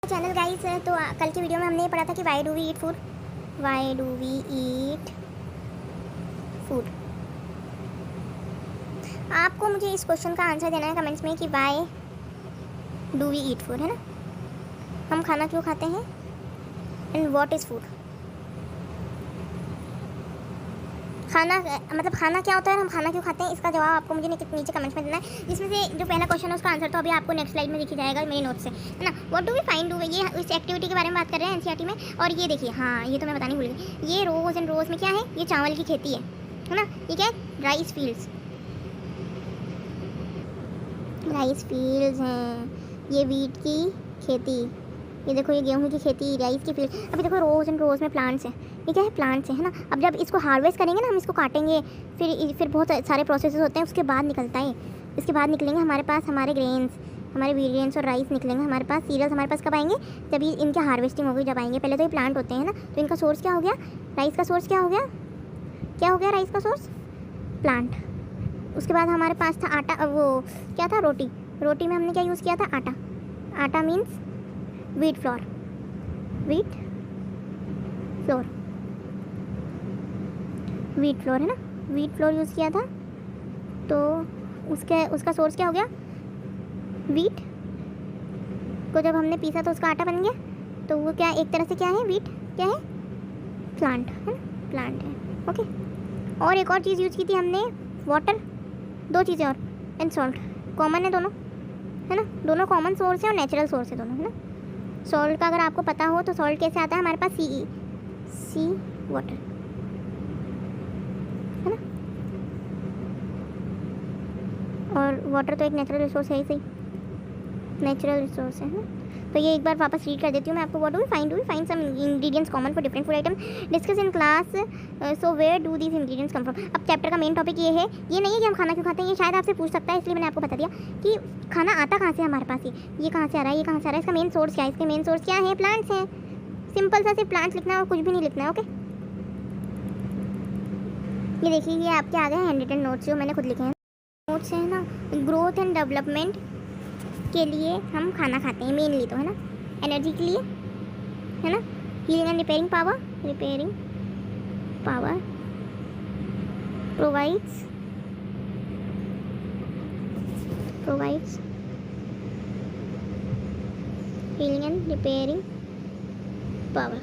Channel guys. तो कल की वीडियो में हमने ये पढ़ा था कि why do we eat food. Why do we eat food. आपको मुझे इस क्वेश्चन का आंसर देना है कमेंट्स में कि why do we eat food, है ना। हम खाना क्यों खाते हैं एंड व्हाट इज़ फूड। खाना मतलब खाना क्या होता है और हम खाना क्यों खाते हैं, इसका जवाब आपको मुझे नीचे कमेंट्स में देना है। जिसमें से जो पहला क्वेश्चन है उसका आंसर तो अभी आपको नेक्स्ट स्लाइड में दिखी जाएगा मेरे नोट से, है ना। What do we find do, ये इस एक्टिविटी के बारे में बात कर रहे हैं एनसीईआरटी में। और ये देखिए, हाँ ये तो मैं बतानी भूल गई, ये रोज़ एंड रोज़ में क्या है, ये चावल की खेती है ना। ये क्या है, राइस फील्ड्स। राइस फील्ड्स हैं, ये वीट की खेती, ये देखो ये गेहूं की खेती, राइस की फील्ड। अभी देखो रोज़ एंड रोज़ में प्लांट्स हैं, ये क्या है, प्लांट्स हैं, है ना। अब जब इसको हार्वेस्ट करेंगे ना, हम इसको काटेंगे, फिर बहुत सारे प्रोसेसेस होते हैं, उसके बाद निकलता है। इसके बाद निकलेंगे हमारे पास हमारे ग्रेन्स, हमारे वीडियंस और राइस निकलेंगे हमारे पास। सीरियल्स हमारे पास कब आएंगे, जब ये इनकी हार्वेस्टिंग होगी, जब आएंगे। पहले तो ये प्लांट होते हैं ना, तो इनका सोर्स क्या हो गया, राइस का सोर्स क्या हो गया, राइस का सोर्स प्लांट। उसके बाद हमारे पास था आटा, वो क्या था, रोटी। रोटी में हमने क्या यूज़ किया था, आटा। आटा means wheat floor, wheat floor, है ना। वीट फ्लोर यूज़ किया था, तो उसका सोर्स क्या हो गया, वीट को जब हमने पीसा तो उसका आटा बन गया। तो वो क्या, एक तरह से क्या है, वीट क्या है, प्लांट, है ना, प्लांट है। ओके। और एक और चीज़ यूज़ की थी हमने, वाटर, दो चीज़ें और, एंड सॉल्ट। कॉमन है दोनों, है ना, दोनों कॉमन सोर्स है और नेचुरल सोर्स है दोनों, है ना। सॉल्ट का अगर आपको पता हो तो सॉल्ट कैसे आता है हमारे पास, सी वाटर, है ना। और वाटर तो एक नेचुरल रिसोर्स है ही, सही, नेचुरल रिसोर्स है ना। तो ये एक बार वापस रीड कर देती हूँ मैं आपको। What do we find some ingredients common for different food item, discuss in class, so where do these ingredients come from. अब चैप्टर का मेन टॉपिक ये है, ये नहीं है कि हम खाना क्यों खाते हैं, ये शायद आपसे पूछ सकता है, इसलिए मैंने आपको बता दिया कि खाना आता कहाँ से हमारे पास, ये कहाँ से आ रहा है, ये कहाँ से आ रहा है, इसका मेन सोर्स क्या है। इसके मेन सोर्स क्या है, प्लांट्स हैं। सिंपल सा, सिर्फ प्लांट्स लिखना है और कुछ भी नहीं लिखना है। ओके, ये देखिए, ये आपके आ गए हैं हैंड रिटन नोट्स जो मैंने खुद लिखे हैं। नोट्स है ना, ग्रोथ एंड डेवलपमेंट के लिए हम खाना खाते हैं मेनली, तो है ना, एनर्जी के लिए, है ना, healing and repairing power, provides healing and repairing power.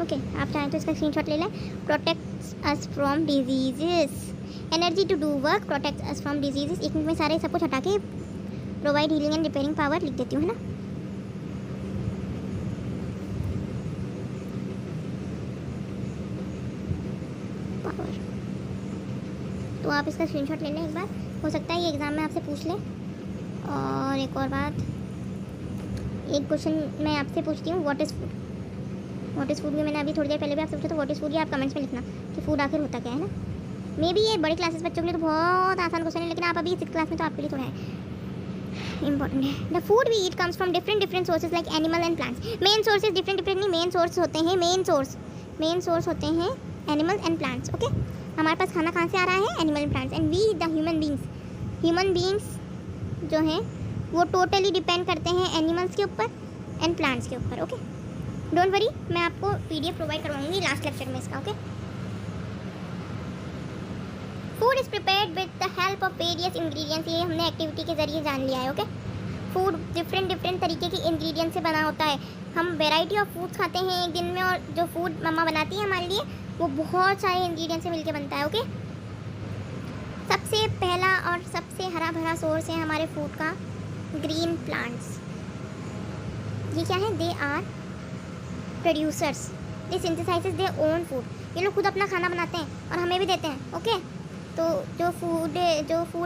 Okay, आप चाहें तो इसका स्क्रीनशॉट ले लें। Protects us from diseases, energy to do work, protects us from diseases. एक मिनट में सारे सब कुछ हटा के provide healing and repairing power लिख देती हूँ, है ना। पावर, तो आप इसका स्क्रीनशॉट ले लें एक बार, हो सकता है ये एग्ज़ाम में आपसे पूछ लें। और एक और बात, एक क्वेश्चन मैं आपसे पूछती हूँ, what is food. What is food भी मैंने अभी थोड़ी देर पहले भी आपसे पूछा, तो व्हाट इज़ फूड ये आप कमेंट्स में लिखना कि फूड आखिर होता क्या है ना। मे बी ये बड़ी क्लासेस बच्चों के लिए तो बहुत आसान क्वेश्चन है, लेकिन आप अभी 6th क्लास में, तो आपके लिए थोड़ा है इंपॉर्टेंट है। The food we eat comes from different sources like animal and plants. Main sources different नहीं, मेन सोर्स होते हैं, मेन सोर्स होते हैं एनिमल एंड प्लांट्स। ओके, हमारे पास खाना कहाँ से आ रहा है, animal and plants. And we the human beings जो हैं वो टोटली डिपेंड करते हैं एनिमल्स के ऊपर एंड प्लांट्स के ऊपर। ओके, डोंट वरी, मैं आपको PDF प्रोवाइड करवाऊंगी लास्ट लेक्चर में इसका। Okay, food is prepared with the help of various ingredients, ये हमने एक्टिविटी के जरिए जान लिया है। ओके, फूड डिफरेंट तरीके के इंग्रेडिएंट्स से बना होता है। हम वेराइटी ऑफ फूड्स खाते हैं एक दिन में, और जो फूड मम्मा बनाती है हमारे लिए वो बहुत सारे इंग्रेडिएंट्स से मिलकर बनता है। ओके, सबसे पहला और सबसे हरा भरा सोर्स है हमारे फूड का ग्रीन प्लांट्स। ये क्या है, they are producers, they synthesizes their own food. ये लोग खुद अपना खाना बनाते हैं और हमें भी देते हैं। ओके, तो जो फूड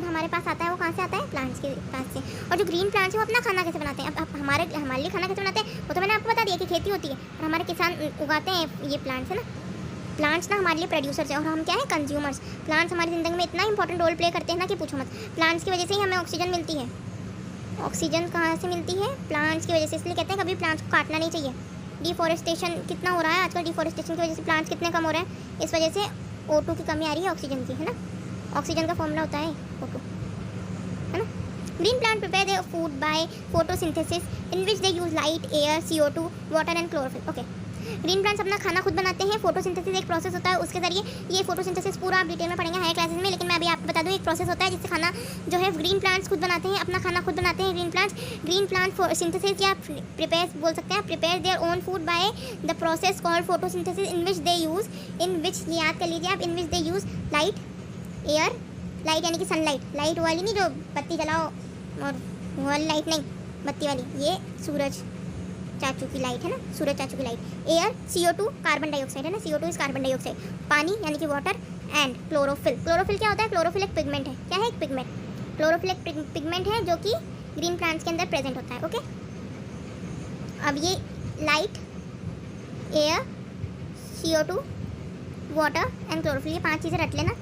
हमारे पास आता है वो कहाँ से आता है, प्लांट्स के पास से। और जो ग्रीन प्लांट्स है वो अपना खाना कैसे बनाते हैं, अब हमारे लिए खाना कैसे बनाते हैं वो तो मैंने आपको बता दिया कि खेती होती है और हमारे किसान उगाते हैं ये प्लांट्स, है ना। प्लांट्स ना हमारे लिए प्रोड्यूसर्स हैं और हम क्या है, कंज्यूमर्स। प्लांट्स हमारी ज़िंदगी में इतना इंपॉर्टेंट रोल प्ले करते हैं ना कि पूछो मत। प्लांट्स की वजह से ही हमें ऑक्सीजन मिलती है। ऑक्सीजन कहाँ से मिलती है, प्लांट्स की वजह से। इसलिए कहते हैं कभी प्लांट्स को काटना नहीं चाहिए। डिफॉरेस्टेशन कितना हो रहा है आजकल, डिफॉरेस्टेशन की वजह से प्लांट्स कितने कम हो रहे हैं, इस वजह से O2 की कमी आ रही है, ऑक्सीजन की, है ना। ऑक्सीजन का फॉर्मूला होता है O2, है ना। Green plants prepare their food by photosynthesis, in which they use light, air, CO2, water and chlorophyll. Okay. Green plants अपना खाना खुद बनाते हैं। फोटोसिंथेसिस एक प्रोसेस होता है, उसके जरिए ये फोटोसिंथेसिस पूरा आप डिटेल में पढ़ेंगे हायर क्लासेस में, लेकिन मैं अभी आपको बता दूं एक प्रोसेस होता है जिससे खाना जो है ग्रीन प्लांट्स खुद बनाते हैं, अपना खाना खुद बनाते हैं। ग्रीन प्लांट सिंथेसिस या प्रिपेयर बोल सकते हैं, prepare their own food by the process called photosynthesis, in which ये याद कर लीजिए आप, in which they use light, air, light यानी कि सनलाइट, लाइट वाली नहीं जो बत्ती जलाओ और वो वाली लाइट नहीं, बत्ती वाली, ये सूरज चाचू की लाइट है ना, सूरज चाचू की light, air, CO2 carbon dioxide है ना, CO2 इज कार्बन डाइऑक्साइड, पानी यानी कि वाटर, एंड क्लोरोफिल। क्लोरोफिल क्या होता है? क्लोरोफिल एक पिगमेंट है। क्या है? एक पिगमेंट। क्लोरोफिल एक पिगमेंट है जो कि ग्रीन प्लांट्स के अंदर प्रेजेंट होता है। ओके, अब ये light, air, CO2, water and chlorophyll, ये 5 चीज़ें रट लेना।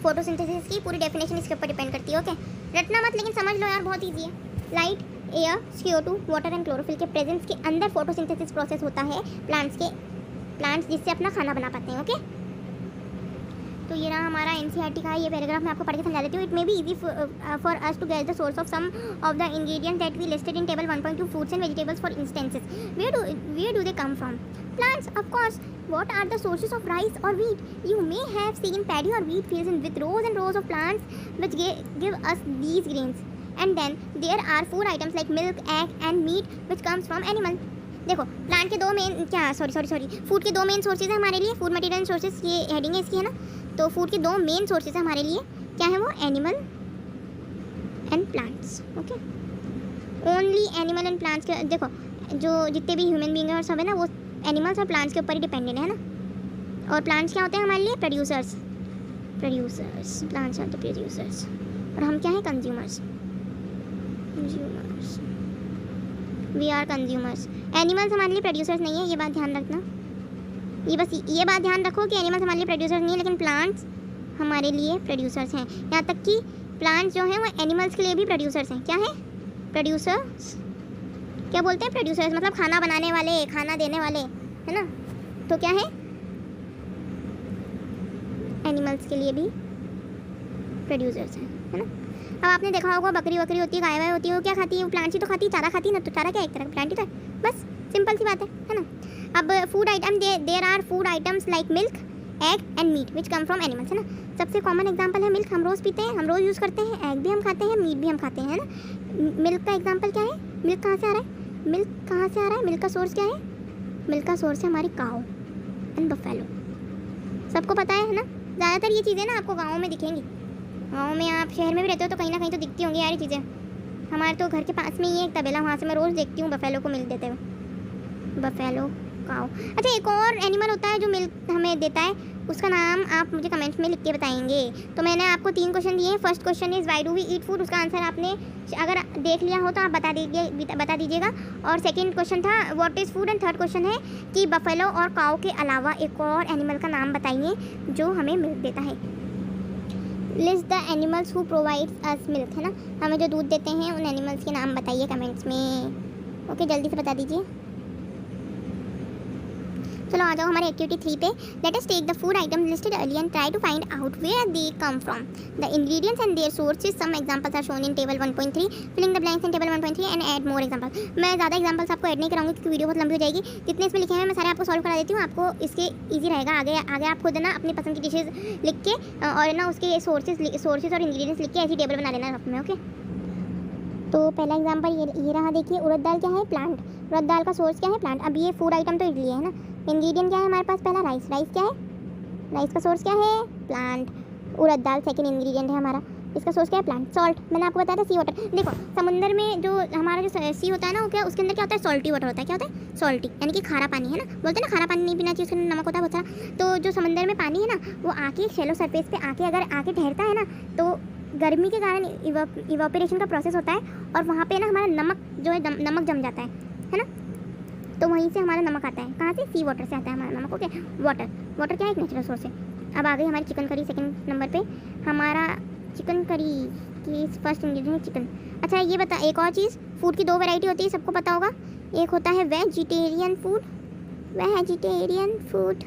फोटोसिंथेसिस की पूरी डेफिनेशन इसके ऊपर डिपेंड करती है। ओके, रटना मत, लेकिन समझ लो यार, बहुत ईजी है। Light, air, CO2, water and chlorophyll के प्रेजेंस के अंदर फोटोसिंथेसिस प्रोसेस होता है प्लांट्स जिससे अपना खाना बना पाते हैं। ओके, तो ये रहा हमारा NCERT का ये पैराग्राफ, मैं आपको पढ़ के समझा देती हूँ। It may be easy for us to get the source of some of the ingredients that we listed in table 1.2 fruits and vegetables for instances. Where do they come from? Plants, of course. What are the sources of rice or wheat? You may have seen paddy or wheat fields with rows and rows of plants which give us these grains. And then there are food items like milk, egg and meat which comes from animal. देखो, plant के दो main food के दो main sources है हमारे लिए, food material sources, ये heading है इसकी है ना। तो फूड के दो मेन सोर्सेज है हमारे लिए, क्या है वो? Animal and plants. Okay, only animal and plants के, देखो जो जितने भी ह्यूमन बींग है और सब है ना, वो एनिमल्स और प्लांट्स के ऊपर ही डिपेंडेंट है ना। और प्लांट्स क्या होते हैं हमारे लिए? Producers. Plants are the producers और हम क्या हैं? Consumers. We are consumers. Animals हमारे लिए प्रोड्यूसर्स नहीं है, ये बात ध्यान रखना। ये बात ध्यान रखो कि एनिमल्स हमारे लिए प्रोड्यूसर्स नहीं है, लेकिन प्लांट्स हमारे लिए प्रोड्यूसर्स हैं। यहाँ तक कि प्लांट्स जो हैं वो एनिमल्स के लिए भी प्रोड्यूसर्स हैं। क्या है? प्रोड्यूसर्स। क्या बोलते हैं? प्रोड्यूसर्स, मतलब खाना बनाने वाले, खाना देने वाले, है ना। तो क्या है? एनिमल्स के लिए भी प्रोड्यूसर्स हैं, है ना। अब आपने देखा होगा बकरी होती है, गाय होती है, वो क्या खाती है? वो प्लांट्स ही तो खाती है, चारा खाती है ना। तो चारा क्या? एक तरह का प्लांट ही तो है, बस सिंपल सी बात है ना। अब food item, there are food items like milk, egg and meat which come from animals, है ना। सबसे कॉमन एग्जांपल है मिल्क, हम रोज़ पीते हैं, हम रोज़ यूज़ करते हैं। एग भी हम खाते हैं, मीट भी हम खाते हैं, है ना। मिल्क का एग्जांपल क्या है? मिल्क कहाँ से आ रहा है? मिल्क का सोर्स क्या है? मिल्क का सोर्स है हमारी काऊ एंड बफेलो। सबको पता है ना। ज़्यादातर ये चीज़ें ना आपको गाँव में दिखेंगी। गाँव में, आप शहर में भी रहते हो तो कहीं ना कहीं तो दिखती होंगी यार ये चीज़ें। हमारे तो घर के पास में ही है एक तबेला, वहाँ से मैं रोज़ देखती हूँ बफेलो को मिल्क देते हुए। बफेलो, काऊ। अच्छा, एक और एनिमल होता है जो मिल्क हमें देता है, उसका नाम आप मुझे कमेंट्स में लिख के बताएंगे। तो मैंने आपको 3 क्वेश्चन दिए हैं। First question is why do we eat food, उसका आंसर आपने अगर देख लिया हो तो आप बता दीजिएगा। और सेकंड क्वेश्चन था what is food, and third question है कि बफेलो और काऊ के अलावा एक और एनिमल का नाम बताइए जो हमें मिल्क देता है। List the animals who provides us milk, है ना। हमें जो दूध देते हैं उन एनिमल्स के नाम बताइए कमेंट्स में। ओके, जल्दी से बता दीजिए। चलो आ जाओ हमारे एक्टिविटी 3 पे। Let us take the food items listed earlier and try to find out where they come from. The ingredients and their sources, some examples are shown in table 1.3, filling the blanks in table 1.3 and add more example. मैं ज़्यादा examples आपको add नहीं कराऊंगी क्योंकि video बहुत लंबी हो जाएगी। जितने इसमें लिखे हैं मैं सारे आपको सॉल्व करा देती हूँ, आपको इसके ईजी रहेगा। आगे आप खुद ना अपनी पसंद की डिशेज लिख के और ना उसके सोर्सेज और इंग्रेडिएंट्स लिख के ऐसी टेबल बना लेना अपने। ओके, तो पहला एग्जांपल ये रहा, देखिए। उड़द दाल क्या है? प्लांट। उड़द दाल का सोर्स क्या है? प्लांट। अब ये फूड आइटम तो इडली है ना। इंग्रेडिएंट क्या है हमारे पास? पहला राइस। राइस क्या है? राइस का सोर्स क्या है? प्लांट। उड़द दाल सेकंड इंग्रेडिएंट है हमारा, इसका सोर्स क्या है? प्लांट। सॉल्ट, मैंने आपको बताया था सी वाटर। देखो समुद्र में जो हमारा जो सी होता है ना, वो क्या, उसके अंदर क्या होता है? सॉल्टी वाटर होता है। क्या होता है? सॉल्टी, यानी कि खारा पानी, है ना। बोलते हैं ना खारा पानी नहीं पीना चाहिए, उसके अंदर नमक होता है बहुत सारा। तो जो समुद्र में पानी है ना, वो आके शैलो सरफेस पे अगर आके ठहरता है ना, तो गर्मी के कारण इवापोरेशन का प्रोसेस होता है और वहाँ पे ना हमारा नमक जो है नमक जम जाता है ना। तो वहीं से हमारा नमक आता है। कहाँ से? सी वाटर से आता है हमारा नमक। ओके, वाटर क्या है? एक नेचुरल सोर्स है। अब आ गई हमारी चिकन करी सेकंड नंबर पे। हमारा चिकन करी की फर्स्ट इंग्रेडिएंट है चिकन। अच्छा, ये बता एक और चीज़, फूड की 2 वैरायटी होती है, सबको पता होगा। एक होता है वेजिटेरियन फूड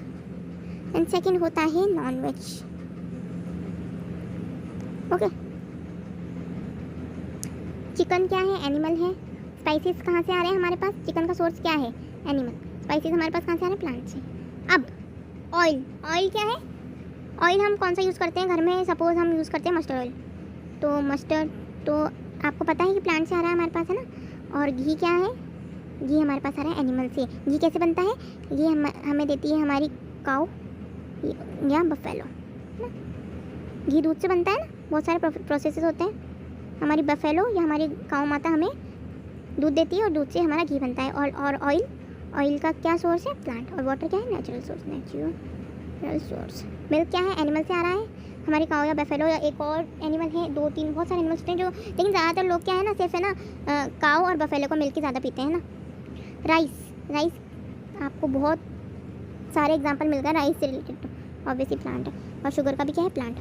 एंड सेकेंड होता है नॉन वेज। ओके, चिकन क्या है? एनिमल है। स्पाइसेस कहाँ से आ रहे हैं हमारे पास? चिकन का सोर्स क्या है? एनिमल। स्पाइसेस हमारे पास कहाँ से आ रहे हैं? प्लांट से। अब ऑयल, ऑयल क्या है? ऑयल हम कौन सा यूज़ करते हैं घर में? सपोज़ हम यूज़ करते हैं मस्टर्ड ऑयल, तो मस्टर्ड तो आपको पता है कि प्लांट से आ रहा है हमारे पास, है ना। और घी क्या है? घी हमारे पास आ रहा है एनिमल से। घी कैसे बनता है? घी हमें देती है हमारी काऊ या बफेलो, है ना। घी दूध से बनता है ना, बहुत सारे प्रोसेसेस होते हैं। हमारी बफेलो या हमारी काऊ माता हमें दूध देती है और दूध से हमारा घी बनता है। और ऑयल, ऑयल का क्या सोर्स है? प्लांट। और वाटर क्या है? Natural source, natural source. Milk क्या है? एनिमल से आ रहा है, हमारी काऊ या बफेलो या एक और एनिमल है, 2-3 बहुत सारे एनिमल्स होते हैं जो, लेकिन ज़्यादातर लोग क्या है ना, सिर्फ है ना काऊ और बफेलो को मिल्क ही ज़्यादा पीते हैं ना। राइस, राइस आपको बहुत सारे एग्जांपल मिल गए राइस से रिलेटेड, ऑब्वियसली प्लांट है। और शुगर का भी क्या है? प्लांट।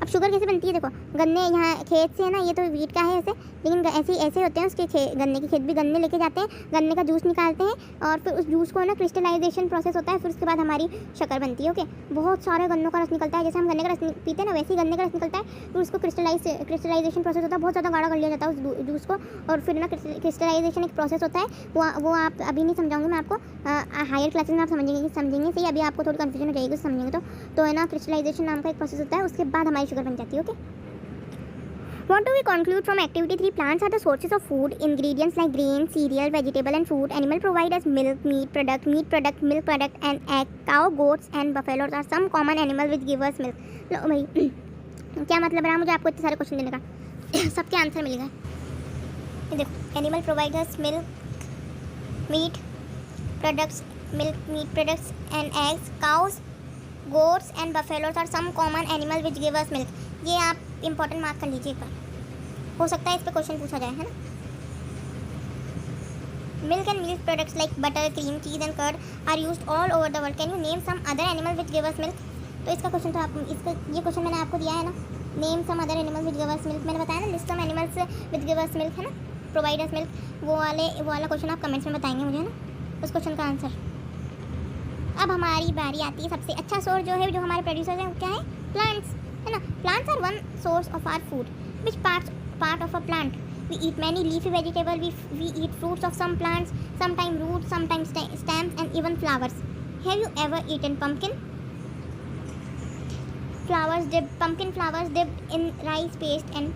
अब शुगर कैसे बनती है? देखो गन्ने यहाँ खेत से है ना, ये तो वीट का है ऐसे, लेकिन ऐसे होते हैं उसके गन्ने के खेत भी, गन्ने लेके जाते हैं, गन्ने का जूस निकालते हैं और फिर उस जूस को ना क्रिस्टलाइजेशन प्रोसेस होता है, फिर उसके बाद हमारी शक्कर बनती है। ओके, बहुत सारे गन्नों का रस निकलता है, जैसे हम गन्ने का रस पीते हैं ना, वैसे ही गन्ने का रस निकलता है, फिर उसको क्रिस्टलाइजेशन प्रोसेस होता है, बहुत ज़्यादा गाढ़ा कर लिया जाता है उस जूस को, और फिर ना क्रिस्टलाइजेशन एक प्रोसेस होता है, वो आप अभी नहीं समझाऊंगी मैं आपको, हायर क्लासेस में आप समझेंगे सही, अभी आपको थोड़ी कन्फ्यूजन हो जाएगी समझेंगे तो है ना, क्रिस्टलाइजेशन नाम का एक प्रोसेस होता है, उसके बाद हमारी शुगर बन जाती है। Okay, what do we conclude from activity 3? Plants are the sources of food. Ingredients like grain, cereal, vegetable and fruit. Animal provide us milk, meat product, milk product and egg. Cow, goats and buffaloes are some common animal which give us milk. लो भाई क्या मतलब रहा मुझे आपको इतने सारे question देने का? सबके आंसर मिल गए। देखो, animal provide us milk, meat products, milk meat products and eggs. Cows, goats and buffaloes are some common animal which give us milk. ये आप इंपॉर्टेंट मार्क कर लीजिए एक बार, हो सकता है इस पर क्वेश्चन पूछा जाए, है ना. Milk and milk products like butter, cream, cheese and curd are used all over the world. Can you name some other animal which give us milk? तो इसका क्वेश्चन तो आप ये क्वेश्चन मैंने आपको दिया है ना, name some other animal which give us milk. मैंने बताया ना, list some animals which give us milk, है ना, प्रोवाइड अस मिल्क. वो वाला क्वेश्चन आप कमेंट्स में बताएंगे मुझे, है ना, उस क्वेश्चन का आंसर. अब हमारी बारी आती है सबसे अच्छा सोर्स जो है, जो हमारे प्रोड्यूसर्स हैं, वो क्या है? प्लांट्स, है ना. Plants are one source of our food. Which part of a plant? We eat many leafy vegetable, we eat fruits of some plants, sometime roots, sometime stems and even flowers. Have you ever eaten pumpkin flowers dipped in rice paste and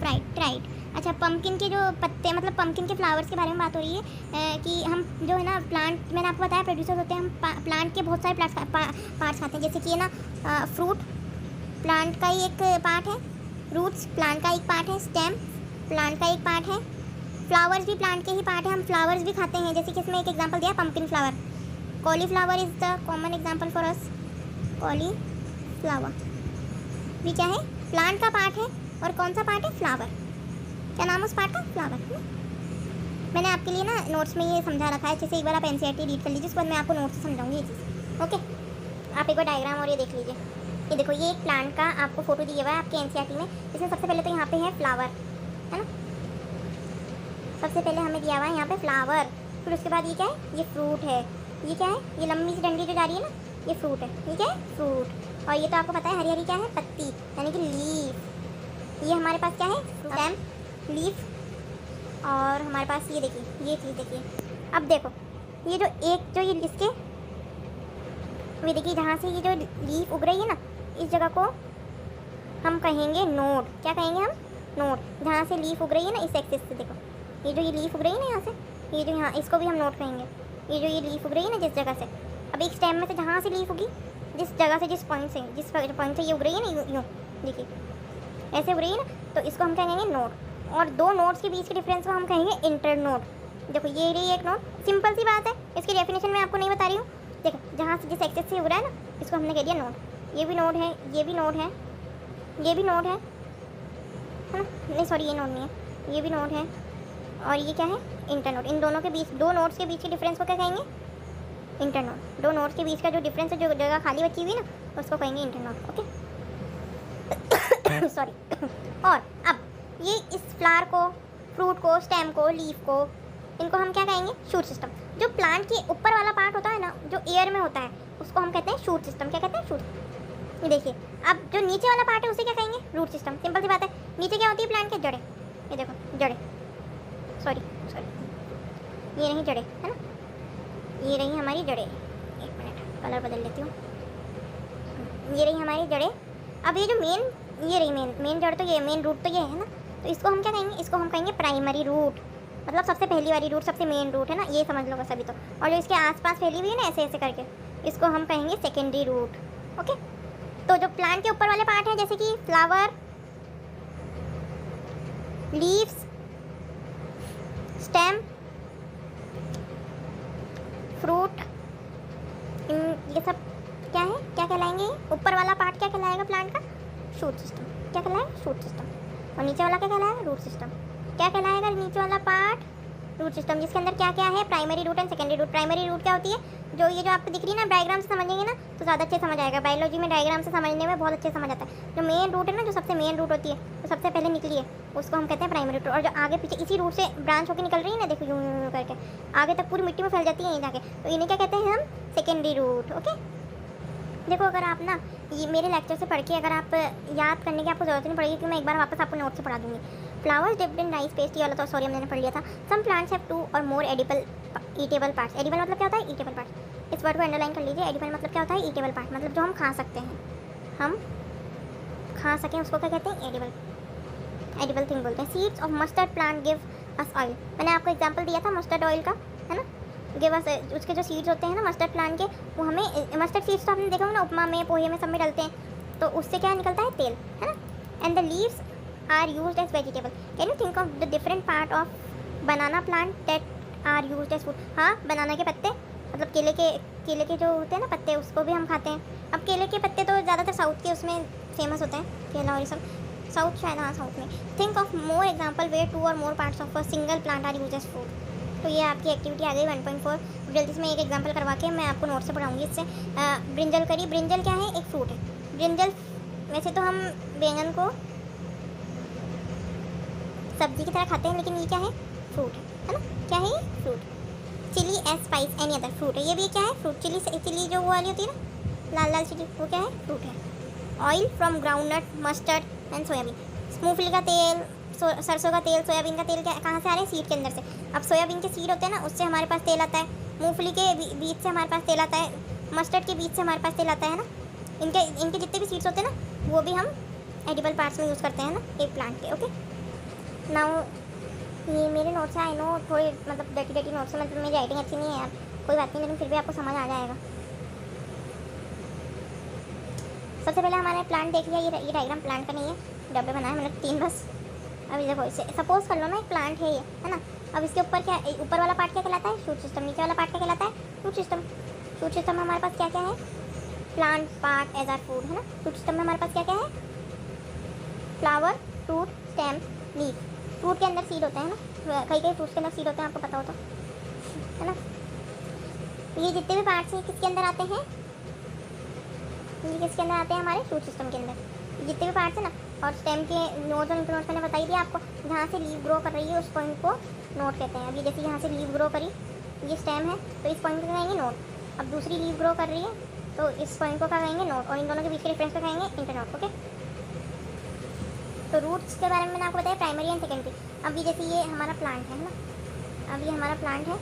fried? अच्छा, pumpkin के जो पत्ते, मतलब pumpkin के flowers के बारे में बात हो रही है कि हम जो है ना प्लांट, मैंने आपको बताया प्रोड्यूसर्स होते हैं, हम प्लांट के बहुत सारे पार्ट्स खाते हैं, जैसे कि है ना फ्रूट प्लांट का ही एक पार्ट है, रूट्स प्लांट का एक पार्ट है, स्टेम प्लांट का एक पार्ट है, फ्लावर्स भी प्लांट के ही पार्ट है, हम फ्लावर्स भी खाते हैं, जैसे कि इसमें एक एग्जांपल दिया pumpkin flower. Cauliflower is the common example for us. Cauliflower भी क्या है? प्लांट का पार्ट है. और कौन सा पार्ट है? फ्लावर. क्या नाम है उस पार्ट का? फ्लावर. मैंने आपके लिए ना नोट्स में ये समझा रखा है, जैसे एक बार आप एनसीईआरटी रीड कर लीजिए, उसके बाद मैं आपको नोट्स से समझाऊंगी ये चीज़. ओके, आप एक बार डायग्राम और ये देख लीजिए. ये देखो, ये एक प्लांट का आपको फोटो दिया हुआ है आपके एनसीईआरटी में. इसमें सबसे पहले तो यहाँ पे है फ्लावर, है ना, सबसे पहले हमें दिया हुआ है यहाँ पे फ्लावर. फिर उसके बाद ये क्या है? ये फ्रूट है. ये क्या है? ये लंबी सी डंडी जो जा रही है ना, ये फ्रूट है. ये क्या है? फ्रूट. और ये तो आपको पता है हरी हरी क्या है? पत्ती, यानी कि लीफ. ये हमारे पास क्या है? Stem, leaf. और हमारे पास ये देखिए, ये चीज़ देखिए. अब देखो, ये जो ये इसके, ये देखिए, जहाँ से ये जो लीफ उग रही है ना, इस जगह को हम कहेंगे नोड. क्या कहेंगे हम? नोड. जहाँ से लीफ उग रही है ना, इस एक्सिस से देखो, ये जो ये लीफ उग रही है ना यहाँ से, ये जो यहाँ, इसको भी हम नोड कहेंगे. ये जो ये लीफ उग रही है ना जिस जगह से, अब एक स्टेम में से जहाँ से लीफ उगी, जिस जगह से, जिस पॉइंट से ये उग रही है ना, यूँ देखिए ऐसे उग रही है ना, तो इसको हम कहेंगे नोड. और दो नोड्स के बीच के डिफरेंस को हम कहेंगे इंटर नोड. देखो, ये रही एक नोड. सिंपल सी बात है, इसकी डेफिनेशन मैं आपको नहीं बता रही हूँ. देखो, जहाँ से जिस एक्सेस से उग रहा है ना, इसको हमने कह दिया नोड. ये भी नोड है, ये भी नोड है, ये भी नोड है ना, नहीं सॉरी, ये नोड नहीं है, ये भी नोड है. और ये क्या है? Inter node. इन दोनों के बीच, दो नोड्स के बीच के डिफरेंस को क्या कहेंगे? Inter node. दो नोड्स के बीच का जो डिफरेंस है, जो जगह खाली बची हुई ना, उसको कहेंगे इंटर नोड. Okay, sorry. और अब ये इस फ्लावर को, फ्रूट को, स्टेम को, लीफ को, इनको हम क्या कहेंगे? Shoot system. जो प्लांट के ऊपर वाला पार्ट होता है ना, जो एयर में होता है, उसको हम कहते हैं शूट सिस्टम. क्या कहते हैं? शूट. ये देखिए, अब जो नीचे वाला पार्ट है उसे क्या कहेंगे? Root system. सिंपल सी बात है. नीचे क्या होती है प्लांट के? जड़ें. ये देखो, जड़ें. सॉरी सॉरी, ये रही जड़ें, है ना, ये रही हमारी जड़ें। एक मिनट कलर बदल लेती हूँ। ये रही हमारी जड़ें। अब ये जो ये रही मेन जड़, तो ये मेन रूट तो ये है ना, तो इसको हम क्या कहेंगे, इसको हम कहेंगे प्राइमरी रूट, मतलब सबसे पहली वाली रूट, सबसे मेन रूट, है ना, ये समझ लो बस अभी तो। और जो इसके आसपास फैली हुई है ना ऐसे ऐसे करके, इसको हम कहेंगे सेकेंडरी रूट। ओके, तो जो प्लांट के ऊपर वाले पार्ट हैं जैसे कि फ्लावर, लीव्स, स्टेम, फ्रूट, ये सब क्या है, क्या कहलाएंगे, ऊपर वाला पार्ट क्या कहलाएगा प्लांट का, शूट सिस्टम। क्या कहलाएगा, शूट सिस्टम। और नीचे वाला क्या कहलाएगा, रूट सिस्टम। क्या कहलाएगा नीचे वाला पार्ट, रूट सिस्टम, जिसके अंदर क्या क्या है, primary root and secondary root. Primary root क्या होती है, जो ये जो आपको दिख रही है ना, डायग्राम से समझेंगे ना तो ज़्यादा अच्छे समझ आएगा। बायोलॉजी में डायग्राम से समझने में बहुत अच्छे समझ आता है। जो मेन रूट है ना, जो सबसे मेन रूट होती है, जो सबसे पहले निकली है, उसको हम कहते हैं प्राइमरी रूट। और जो आगे पीछे इसी रूट से ब्रांच होकर निकल रही है ना, देखो यूं यूं करके आगे तक पूरी मिट्टी में फैल जाती है यहीं जाके, तो इन्हें क्या कहते हैं हम, सेकेंडरी रूट। ओके, देखो अगर आप ना ये मेरे लेक्चर से पढ़ के अगर आप याद करने की आपको जरूरत नहीं पड़ेगी, क्योंकि मैं एक बार वापस आपको नोट से पढ़ा दूंगी। Flowers dipped in rice paste, ये वाला तो सॉरी मैंने पढ़ लिया था। सम प्लांट्स हैव 2 और मोर एडिबल ईटेबल पार्ट्स। एडिबल मतलब क्या होता है, ईटेबल पार्ट्स। इस वर्ड को अंडरलाइन कर लीजिए। एडिबल मतलब क्या होता है, ईटेबल पार्ट, मतलब जो हम खा सकते हैं, हम खा सकें उसको क्या कहते हैं, एडिबल, एडिबल थिंग बोलते हैं। Seeds of mustard plant give us oil. मैंने आपको एग्जाम्पल दिया था मस्टर्ड ऑयल का, है ना, गिव अस, उसके जो सीड्स होते हैं ना मस्टर्ड प्लांट के, वो हमें, मस्टर्ड सीड्स तो आपने देखा होगा ना उपमा में, पोहे में, सब में डलते हैं, तो उससे क्या निकलता है, तेल, है ना। And the leaves are used as vegetable. Can you think of the different part of banana plant that are used as food. हाँ, बनाना के पत्ते, मतलब केले के जो होते हैं ना पत्ते, उसको भी हम खाते हैं। अब केले के पत्ते तो ज़्यादातर साउथ के उसमें फेमस होते हैं, केला और ये सब, साउथ शायद, हाँ साउथ में। Think of more example where 2 और more parts of a single plant are used as food. तो ये आपकी एक्टिविटी आ गई 1.4। जल्दी से मैं एक एग्जांपल करवा के मैं आपको नोट से पढ़ाऊंगी इससे। ब्रिंजल करी। ब्रिंजल क्या है, एक फ्रूट है। ब्रिंजल वैसे तो हम बैंगन को सब्जी की तरह खाते हैं, लेकिन ये क्या है, फ्रूट है ना, क्या है ये, fruit. Chili as spice any other fruit है, ये भी क्या है, फ्रूट। चिली जो वो वाली होती है ना, लाल लाल चिली, वो क्या है, फ्रूट है। Oil from groundnut, mustard and soybean. मूंगफली का तेल, सरसों का तेल, सोयाबीन का तेल कहाँ से आ रहे हैं, सीड के अंदर से। अब सोयाबीन के सीड होते हैं ना, उससे हमारे पास तेल आता है। मूंगफली के बीज से हमारे पास तेल आता है। मस्टर्ड के बीज से हमारे पास तेल आता है ना। इनके जितने भी सीड्स होते हैं ना, वो भी हम एडिबल पार्ट्स में यूज़ करते हैं ना, एक प्लांट के। ओके, नाउ ये मेरे नोट्स हैं, आई नो थोड़ी मतलब डर्टी नोट्स हैं, मतलब मेरी राइटिंग अच्छी नहीं है यार, कोई बात नहीं, लेकिन फिर भी आपको समझ आ जाएगा। सबसे पहले हमारे प्लांट देख लिया, ये डायग्राम प्लांट का नहीं है, डब्बे बनाए मैंने 3 बस। अभी देखो इसे सपोज कर लो ना, एक प्लांट है ये, है ना। अब इसके ऊपर क्या, ऊपर वाला पार्ट क्या कहलाता है, शूट सिस्टम। नीचे वाला पार्ट क्या कहलाता है, रूट सिस्टम। शूट सिस्टम में हमारे पास क्या क्या है, plant part as are food, है ना। रूट सिस्टम में हमारे पास क्या क्या है, flower, fruit, stem, leaf. Fruit के अंदर सीड होते हैं ना, कई फ्रूट्स के अंदर सीड होते हैं, आपको पता हो तो, है ना। ये जितने भी पार्ट्स हैं किसके अंदर आते हैं, ये किसके अंदर आते हैं, हमारे शूट सिस्टम के अंदर जितने भी पार्ट्स हैं ना। और स्टेम के नोड्स और इंटरनोड्स मैंने बताई दिया आपको, जहाँ से लीव ग्रो कर रही है उस पॉइंट को नोड कहते हैं। अभी जैसे यहाँ से लीव ग्रो करी, ये स्टेम है, तो इस पॉइंट को कहेंगे नोड। अब दूसरी लीव ग्रो कर रही है, तो इस पॉइंट को क्या कहेंगे, नोड। और इन दोनों के बीच के डिफरेंस को कहेंगे इंटरनोड। ओके, तो रूट्स के बारे में मैंने आपको बताया, प्राइमरी एंड सेकेंडरी। अभी जैसे ये हमारा प्लांट है ना, अब ये हमारा प्लांट है।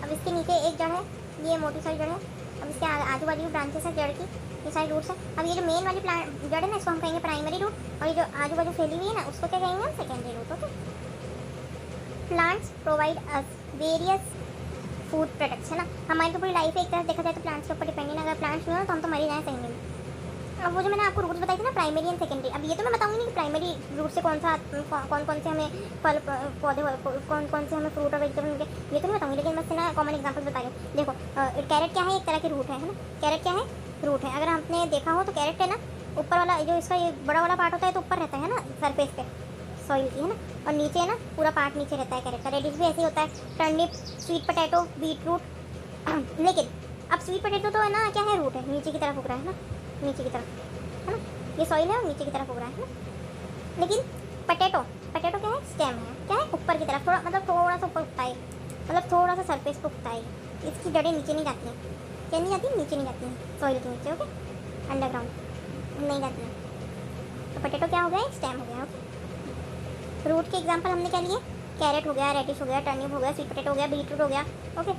अब इसके नीचे एक जड़ है, ये मोटी सारी जड़ है। अब इसके आजू बाजू ब्रांचेस है जड़ की, ये सारी रूट्स हैं। अब ये जो मेन वाली प्लांट जड़ है ना, इसको हम कहेंगे प्राइमरी रूट, और ये जो आजू बाजू फैली हुई है ना, उसको क्या कहेंगे हम, secondary root. Okay, plants provide us various food products, है ना। हमारी तो पूरी लाइफ है एक तरह देखा जाए तो प्लांट्स के ऊपर डिपेंडेंट। अगर प्लांट्स नहीं हो तो हम तो मर ही जाए कहीं भी। अब वो जो मैंने आपको रूट्स बताई थी ना, प्राइमरी एंड सेकेंडरी, अब ये तो मैं बताऊंगी नहीं कि प्राइमरी रूट से कौन कौन से हमें फल पौधे, कौन से हमें फ्रूट और वेजिटेबल मिलते, ये तो नहीं बताऊंगी, लेकिन मैं ना कॉमन एग्जांपल बता रही हूँ। देखो कैरेट क्या है, एक तरह की रूट है ना। कैरेट क्या है, रूट है। अगर आपने देखा हो तो कैरेट है ना, ऊपर वाला जो इसका ये बड़ा वाला पार्ट होता है तो ऊपर रहता है ना सरफेस पे सॉइल की, है ना। और नीचे है ना, पूरा पार्ट नीचे रहता है कैरेट का। रेडिश भी ऐसे ही होता है, turnip, sweet potato, beet root. लेकिन अब स्वीट पोटैटो तो है ना, क्या है, रूट है, नीचे की तरफ उग रहा है ना, नीचे की तरफ, है ना। ये सॉइल है और नीचे की तरफ उग रहा है ना। लेकिन पोटैटो क्या है, स्टेम है, क्या है, ऊपर की तरफ, थोड़ा मतलब थोड़ा सा ऊपर उगता है, मतलब थोड़ा सा सरफेस पर उगता है। इसकी जड़ें नीचे नहीं जाती हैं, क्या नहीं जाती, नीचे नहीं जाती हैं, सॉइल के नीचे। ओके, अंडरग्राउंड नहीं जाती हैं। तो पोटैटो क्या हो गया, स्टेम हो गया। ओके, रूट के एग्जाम्पल हमने क्या लिए, कैरेट हो गया, रेडिश हो गया, टर्निप हो गया, स्वीट पोटैटो हो गया, बीटरूट हो गया। ओके,